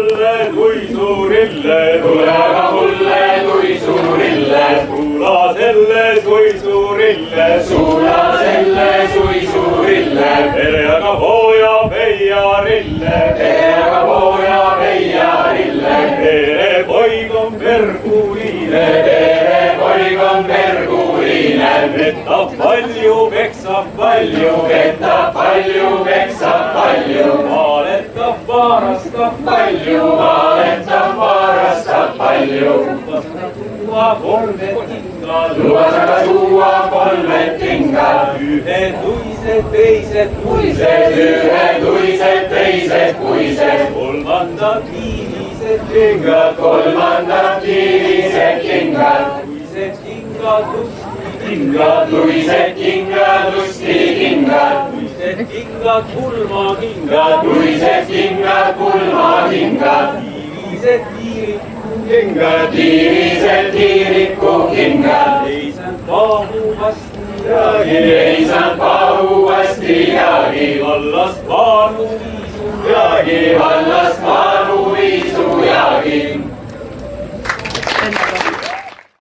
mulle tuisurille, tule aga mulle tuisurille, suula selle tuisurille, suula selle suisurille, tere aga pooja peiarille, tere aga pooja peiarille, tere poig on perguline, tere poig on perguline, vetab palju, peksab palju, vetab palju, peksab palju, valetab, varastab palju, valetab, varastab palju, tuua kolmed kingad, lubas aga tuua kolmed kingad, ühed luised, teised puised, ühed luised, teised puised, kolmandad kiilised kingad, kolmandad kiilised kingad, luised kingad, lustikingad, luised kingad, lustikingad, luised kingad, pulmakingad, luised kingad, pulmakingad, tiilised tiirikukingad, tiirised tiirikukingad, teised pahu vastu jagi, ei saanud pahu vasti jagi, vallas paanu viisu jagi, vallas